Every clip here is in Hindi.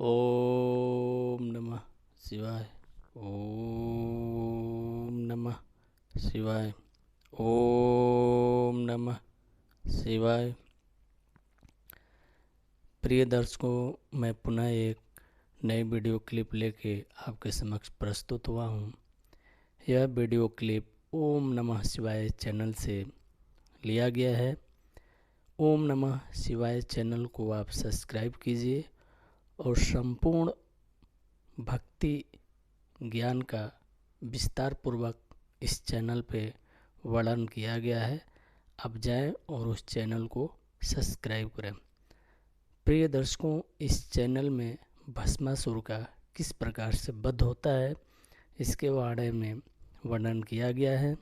ओम नमः शिवाय। ओम नमः शिवाय। ओम नमः शिवाय। प्रिय दर्शकों, मैं पुनः एक नई वीडियो क्लिप लेके आपके समक्ष प्रस्तुत हुआ हूँ। यह वीडियो क्लिप ओम नमः शिवाय चैनल से लिया गया है। ओम नमः शिवाय चैनल को आप सब्सक्राइब कीजिए और संपूर्ण भक्ति ज्ञान का विस्तार पूर्वक इस चैनल पे वर्णन किया गया है। आप जाएं और उस चैनल को सब्सक्राइब करें। प्रिय दर्शकों, इस चैनल में भस्मासुर का किस प्रकार से वध होता है इसके बारे में वर्णन किया गया है।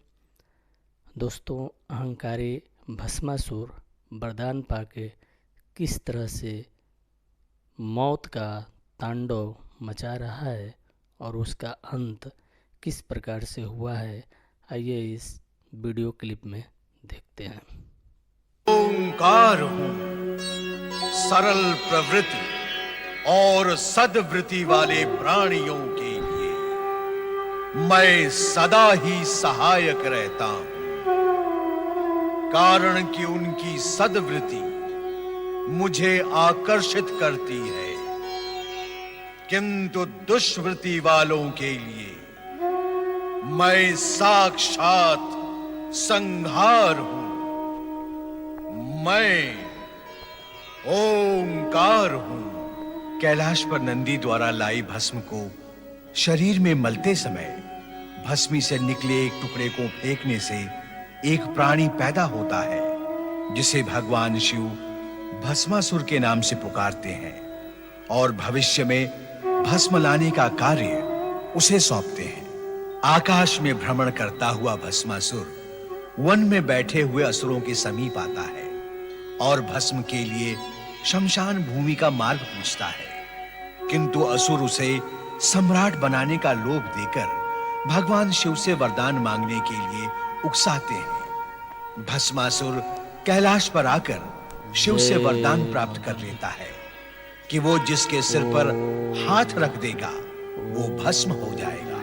दोस्तों, अहंकारी भस्मासुर वरदान पाके किस तरह से मौत का तांडव मचा रहा है और उसका अंत किस प्रकार से हुआ है, आइए इस वीडियो क्लिप में देखते हैं। ओंकार हूँ, सरल प्रवृत्ति और सद्वृत्ति वाले प्राणियों के लिए मैं सदा ही सहायक रहता हूँ, कारण कि उनकी सद्वृत्ति मुझे आकर्षित करती है, किंतु दुष्वृत्ति वालों के लिए मैं साक्षात संहार हूं। मैं ओंकार हूं। कैलाश पर नंदी द्वारा लाई भस्म को शरीर में मलते समय भस्मी से निकले एक टुकड़े को फेंकने से एक प्राणी पैदा होता है, जिसे भगवान शिव भस्मासुर के नाम से पुकारते हैं और भविष्य में भस्म लाने का कार्य उसे सौंपते हैं। आकाश में भ्रमण करता हुआ भस्मासुर वन में बैठे हुए असुरों के समीप आता है और भस्म के लिए शमशान भूमि का मार्ग पूछता है, किंतु असुर उसे सम्राट बनाने का लोभ देकर भगवान शिव से वरदान मांगने के लिए उकसाते हैं। भस्मासुर कैलाश पर आकर शिव से वरदान प्राप्त कर लेता है कि वो जिसके सिर पर हाथ रख देगा वो भस्म हो जाएगा।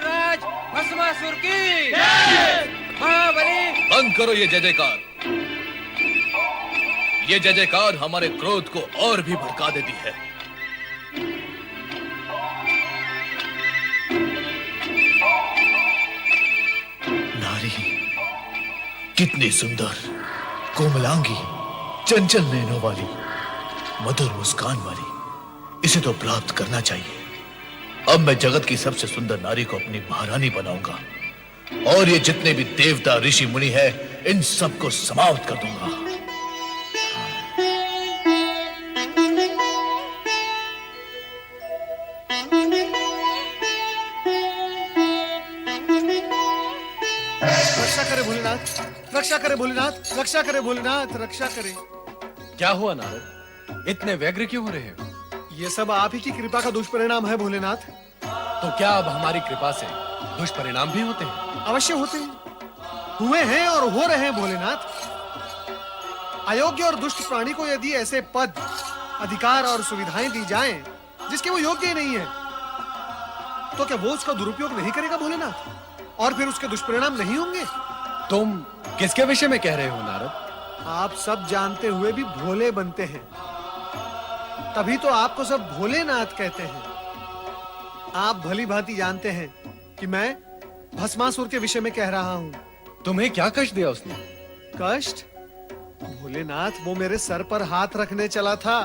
राज भस्मासुर की जय। महाबली बंद करो ये जय जयकार। ये जय जयकार हमारे क्रोध को और भी भड़का देती है। नारी कितनी सुंदर, कोमलांगी, चंचल नैनों वाली, मधुर मुस्कान वाली, इसे तो प्राप्त करना चाहिए। अब मैं जगत की सबसे सुंदर नारी को अपनी महारानी बनाऊंगा और ये जितने भी देवता ऋषि मुनि हैं, इन सबको समाप्त कर दूंगा। रक्षा करे भोलेनाथ, रक्षा करे भोलेनाथ, रक्षा करे भोलेनाथ, रक्षा करे। क्या हुआ नारद, इतने व्यग्र क्यों हो रहे हो? ये सब आप ही की कृपा का दुष्परिणाम है भोलेनाथ। तो क्या अब हमारी कृपा से दुष्परिणाम भी होते हैं? अवश्य होते हैं, हुए हैं और हो रहे हैं भोलेनाथ। अयोग्य और दुष्ट प्राणी को यदि ऐसे पद, अधिकार और सुविधाएं दी जाएं जिसके वो योग्य ही नहीं है, तो क्या वो उसका दुरुपयोग नहीं करेगा भोलेनाथ, और फिर उसके दुष्परिणाम नहीं होंगे? तुम किसके विषय में कह रहे हो नारद? आप सब जानते हुए भी भोले बनते हैं, तभी तो आपको सब भोलेनाथ कहते हैं। आप भली भांति जानते हैं कि मैं भस्मासुर के विषय में कह रहा हूं। तुम्हें क्या कष्ट दिया उसने? कष्ट? भोलेनाथ, वो मेरे सर पर हाथ रखने चला था।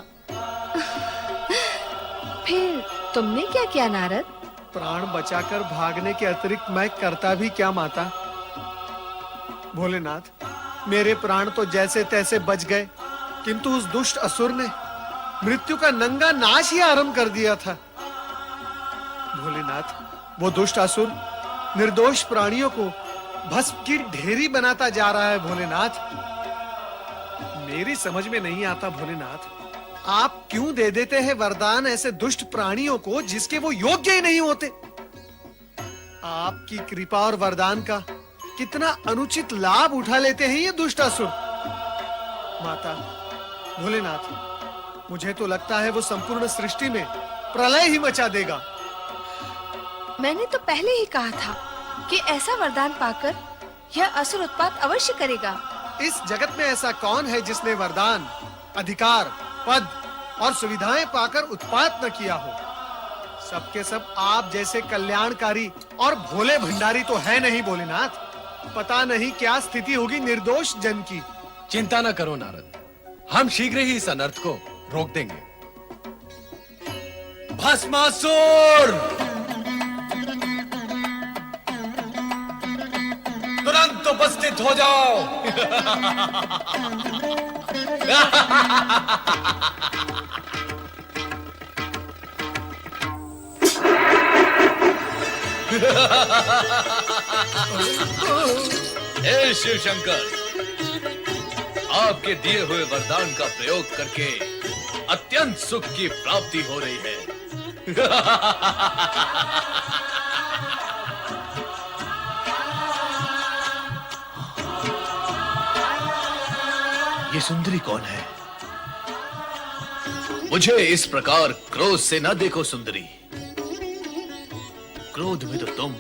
फिर तुमने क्या किया नारद? प्राण बचाकर भागने के अतिरिक्त मैं करता भी क्या माता? भोलेनाथ, मेरे प्राण तो जैसे तैसे बच गए, किंतु उस दुष्ट असुर ने मृत्यु का नंगा नाच ही आरंभ कर दिया था। भोलेनाथ, वो दुष्ट असुर निर्दोष प्राणियों को भस्म की ढेरी बनाता जा रहा है भोलेनाथ। मेरी समझ में नहीं आता भोलेनाथ, आप क्यों दे देते हैं वरदान ऐसे दुष्ट प्राणियों को जिसके वो योग्य ही नहीं होते? आपकी कृपा और वरदान का कितना अनुचित लाभ उठा लेते हैं ये दुष्ट असुर। माता, भोलेनाथ, मुझे तो लगता है वो संपूर्ण सृष्टि में प्रलय ही मचा देगा। मैंने तो पहले ही कहा था कि ऐसा वरदान पाकर यह असुर उत्पात अवश्य करेगा। इस जगत में ऐसा कौन है जिसने वरदान, अधिकार, पद और सुविधाएं पाकर उत्पात न किया हो? सबके सब आप जैसे कल्याणकारी और भोले भंडारी तो है नहीं भोलेनाथ। पता नहीं क्या स्थिति होगी निर्दोष जन की। चिंता न करो नारद, हम शीघ्र ही इस अनर्थ को रोक देंगे। भस्मासुर, तुरंत उपस्थित हो जाओ। हे शिव शंकर, आपके दिए हुए वरदान का प्रयोग करके अत्यंत सुख की प्राप्ति हो रही है। ये सुंदरी कौन है? मुझे इस प्रकार क्रोध से न देखो सुंदरी। क्रोध में तो तुम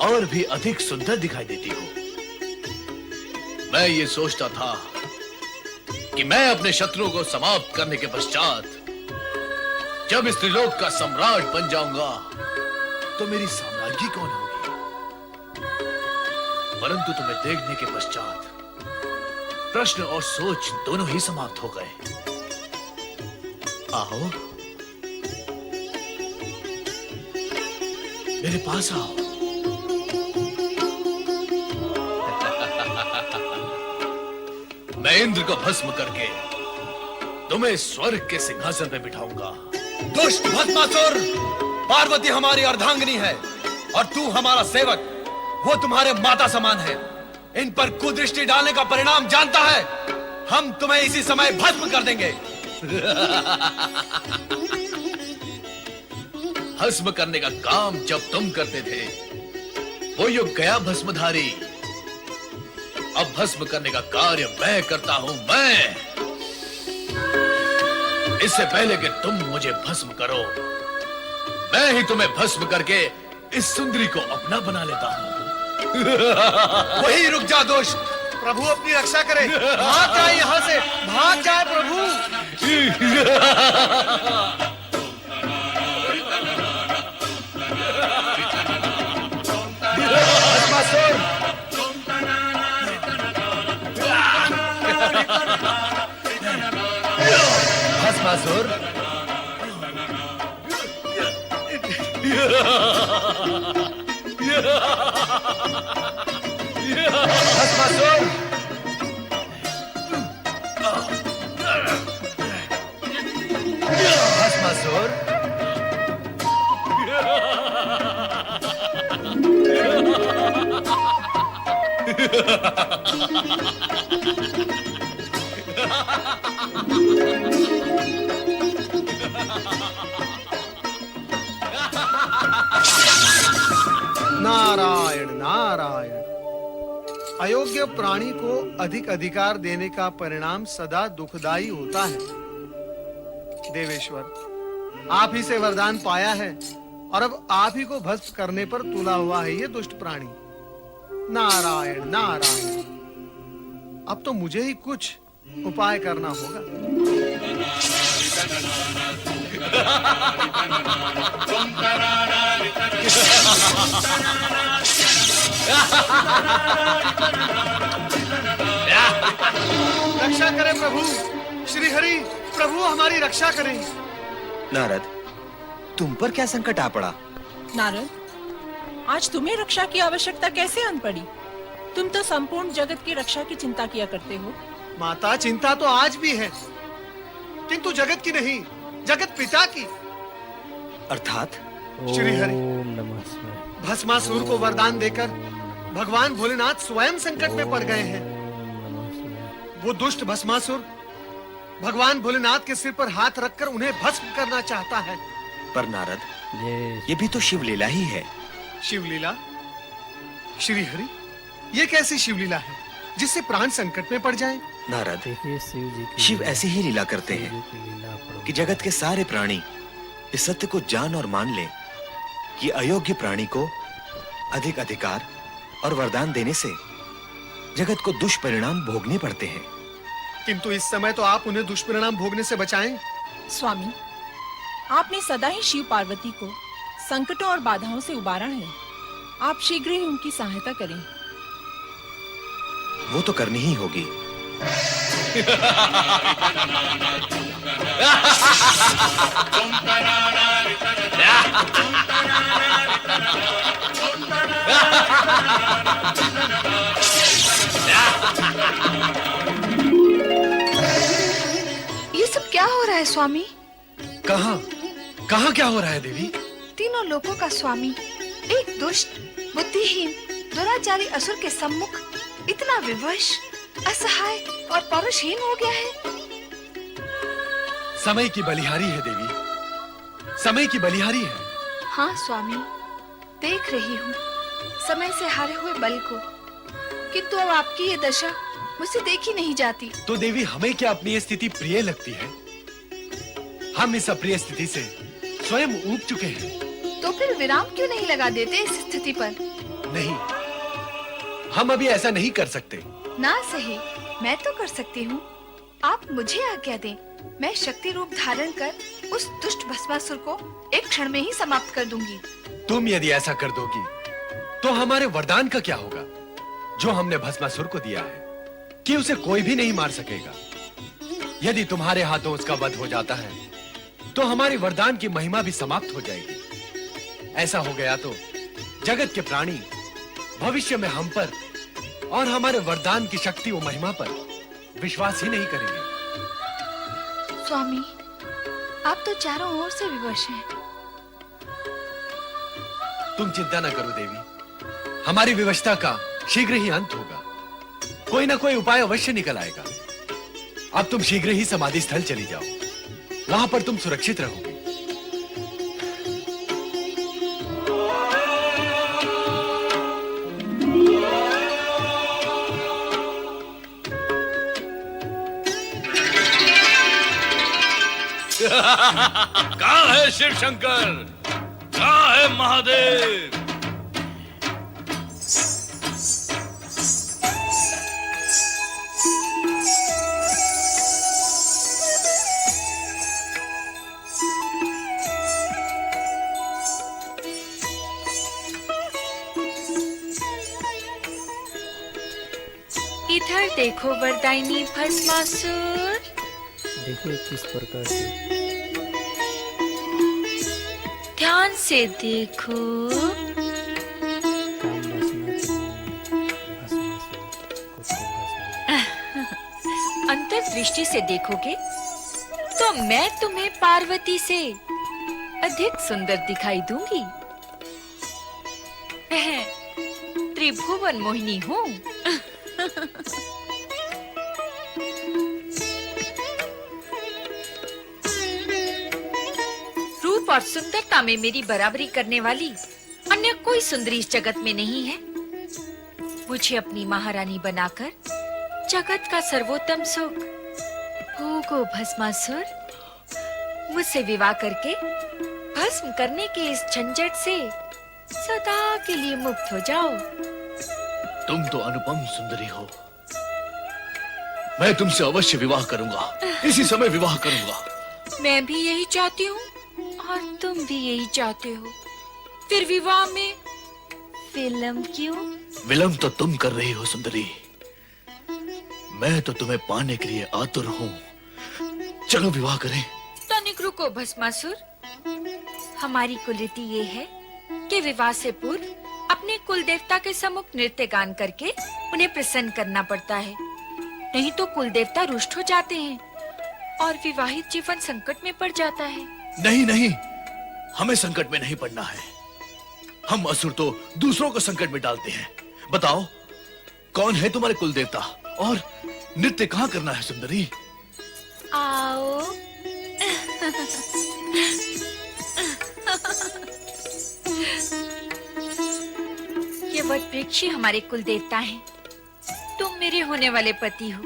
और भी अधिक सुंदर दिखाई देती हो। मैं ये सोचता था कि मैं अपने शत्रुओं को समाप्त करने के पश्चात जब इस त्रिलोक का सम्राट बन जाऊंगा तो मेरी साम्राज्ञी कौन होगी? परंतु तुम्हें देखने के पश्चात प्रश्न और सोच दोनों ही समाप्त हो गए। आओ, मेरे पास आओ। मैं इंद्र को भस्म करके तुम्हें स्वर्ग के सिंहासन पे बिठाऊंगा। दुष्ट भस्मासुर, पार्वती हमारी अर्धांगिनी है और तू हमारा सेवक। वो तुम्हारे माता समान है। इन पर कुदृष्टि डालने का परिणाम जानता है। हम तुम्हें इसी समय भस्म कर देंगे। भस्म करने का काम जब तुम करते थे वो युग गया भस्मधारी। अब भस्म करने का कार्य मैं करता हूं। मैं, इससे पहले कि तुम मुझे भस्म करो, मैं ही तुम्हें भस्म करके इस सुंदरी को अपना बना लेता हूं। वही रुक जा दुष्ट। प्रभु अपनी रक्षा करे। भाग जाए यहाँ से, भाग जाए प्रभु। भस्मासुर, भस्मासुर, भस्मासुर, भस्मासुर, नारायण नारायण। अयोग्य प्राणी को अधिक अधिकार देने का परिणाम सदा दुखदाई होता है। देवेश्वर, आप ही से वरदान पाया है और अब आप ही को भस्म करने पर तुला हुआ है ये दुष्ट प्राणी। नारायण नारायण। अब तो मुझे ही कुछ उपाय करना होगा। रक्षा करें प्रभु, श्री हरि प्रभु हमारी रक्षा करें। नारद, तुम पर क्या संकट आ पड़ा? नारद, आज तुम्हें रक्षा की आवश्यकता कैसे आन पड़ी? तुम तो संपूर्ण जगत की रक्षा की चिंता किया करते हो। माता, चिंता तो आज भी है, किंतु जगत की नहीं, जगत पिता की। अर्थात? श्री हरि, ओम नमः शिवाय। भस्मासुर को वरदान देकर भगवान भोलेनाथ स्वयं संकट में पड़ गए हैं। ओम नमः शिवाय। वो दुष्ट भस्मासुर भगवान भोलेनाथ के सिर पर हाथ रखकर उन्हें भस्म करना चाहता है। पर नारद, जय ये भी तो शिव लीला ही है। शिवलीला? श्री हरि, ये कैसी शिवलीला है जिससे प्राण संकट में पड़ जाएं? नारद, देखिए शिव जी की शिव लीला- ऐसी ही लीला करते शिव हैं जी की लीला अपरंपार कि जगत के सारे प्राणी इस सत्य को जान और मान लें कि अयोग्य प्राणी को अधिक अधिकार और वरदान देने से जगत को दुष्परिणाम भोगने पड़ते हैं। किंतु इस समय तो आप उन्हें दुष्परिणाम भोगने से बचाएं। स्वामी, आपने सदा ही शिव पार्वती को संकटों और बाधाओं से उबारा है। आप शीघ्र ही उनकी सहायता करें। वो तो करनी ही होगी। ये सब क्या हो रहा है स्वामी? कहाँ कहाँ क्या हो रहा है देवी? तीनों लोकों का स्वामी एक दुष्ट, बुद्धिहीन, दुराचारी असुर के सम्मुख इतना विवश, असहाय और पौरुषहीन हो गया है। समय की बलिहारी है देवी, समय की बलिहारी है। हाँ स्वामी, देख रही हूँ समय से हारे हुए बल को, किंतु अब आपकी ये दशा मुझसे देखी नहीं जाती। तो देवी, हमें क्या अपनी ये स्थिति प्रिय लगती है? हम इस अप्रिय स्थिति से स्वयं ऊब चुके हैं। तो फिर विराम क्यों नहीं लगा देते इस स्थिति पर? नहीं, हम अभी ऐसा नहीं कर सकते। ना सही, मैं तो कर सकती हूँ। आप मुझे आज्ञा दें, मैं शक्ति रूप धारण कर उस दुष्ट भस्मासुर को एक क्षण में ही समाप्त कर दूंगी। तुम यदि ऐसा कर दोगी तो हमारे वरदान का क्या होगा जो हमने भस्मासुर को दिया है कि उसे कोई भी नहीं मार सकेगा? यदि तुम्हारे हाथों उसका वध हो जाता है तो हमारे वरदान की महिमा भी समाप्त हो जाएगी। ऐसा हो गया तो जगत के प्राणी भविष्य में हम पर और हमारे वरदान की शक्ति और महिमा पर विश्वास ही नहीं करेंगे। स्वामी, आप तो चारों ओर से विवश हैं। तुम चिंता न करो देवी, हमारी विवशता का शीघ्र ही अंत होगा। कोई ना कोई उपाय अवश्य निकल आएगा। अब तुम शीघ्र ही समाधि स्थल चली जाओ, वहां पर तुम सुरक्षित रहोगे। कहाँ है शिव शंकर? कहाँ है महादेव? इधर देखो वरदायिनी भस्मासुर। देखिए किस प्रकार से ध्यान से देखो। काम वासना के भस्मासुर को भस्म। अंतर्दृष्टि से देखोगे तो मैं तुम्हें पार्वती से अधिक सुंदर दिखाई दूंगी। त्रिभुवन मोहिनी हूँ। रूप और सुंदरता में मेरी बराबरी करने वाली अन्य कोई सुंदरी इस जगत में नहीं है। मुझे अपनी महारानी बनाकर जगत का सर्वोत्तम सुख भोगो भस्मासुर। मुझसे विवाह करके भस्म करने के इस झंझट से सदा के लिए मुक्त हो जाओ। तुम तो अनुपम सुंदरी हो। मैं तुमसे अवश्य विवाह करूंगा, इसी समय विवाह करूंगा। मैं भी यही चाहती हूँ और तुम भी यही चाहते हो। फिर विवाह में विलंब क्यों? विलंब तो तुम कर रही हो सुंदरी। मैं तो तुम्हें पाने के लिए आतुर हूँ। चलो विवाह करें। तनिक रुको भस्मासुर। हमारी कुलरीति ये है कि विवाह से पूर्व अपने कुल देवता के सम्मुख नृत्य गान करके उन्हें प्रसन्न करना पड़ता है। नहीं तो कुल देवता रुष्ट हो जाते हैं और विवाहित जीवन संकट में पड़ जाता है। नहीं नहीं, हमें संकट में नहीं पड़ना है। हम असुर तो दूसरों को संकट में डालते हैं। बताओ, कौन है तुम्हारे कुल देवता और नृत्य कहाँ करना है सुंदरी? आओ। ये वट वृक्ष हमारे कुल देवता हैं। तुम मेरे होने वाले पति हो।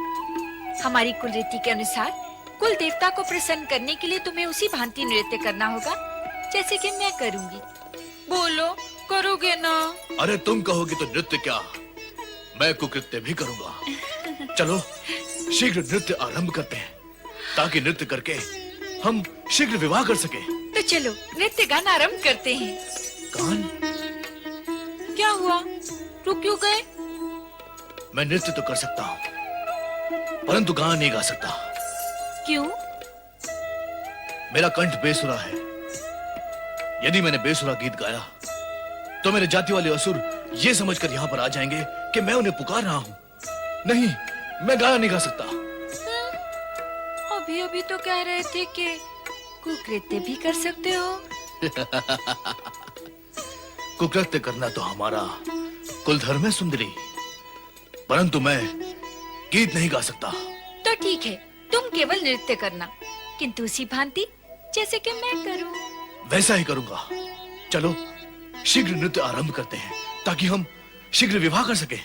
हमारी कुल रीति के अनुसार कुल देवता को प्रसन्न करने के लिए तुम्हें उसी भांति नृत्य करना होगा जैसे कि मैं करूंगी। बोलो, करोगे ना? अरे तुम कहोगे तो नृत्य क्या, मैं कुकृत्य भी करूंगा। चलो शीघ्र नृत्य आरंभ करते हैं ताकि नृत्य करके हम शीघ्र विवाह कर सके। तो चलो नृत्य गान आरंभ करते हैं। गान? क्या हुआ, रुक क्यों गए? मैं नृत्य तो कर सकता हूँ परंतु गान नहीं गा सकता। क्यों? मेरा कंठ बेसुरा है। यदि मैंने बेसुरा गीत गाया तो मेरे जाति वाले असुर ये समझकर यहाँ पर आ जाएंगे कि मैं उन्हें पुकार रहा हूँ। नहीं, मैं गाना नहीं गा सकता। अभी अभी तो कह रहे थे कि कुकृत्य भी कर सकते हो। कुकृत्य करना तो हमारा कुल धर्म है सुंदरी, परंतु मैं गीत नहीं गा सकता। तो ठीक है, तुम केवल नृत्य करना, किंतु उसी भांति जैसे कि मैं करूं। वैसा ही करूंगा। चलो शीघ्र नृत्य आरंभ करते हैं ताकि हम शीघ्र विवाह कर सके।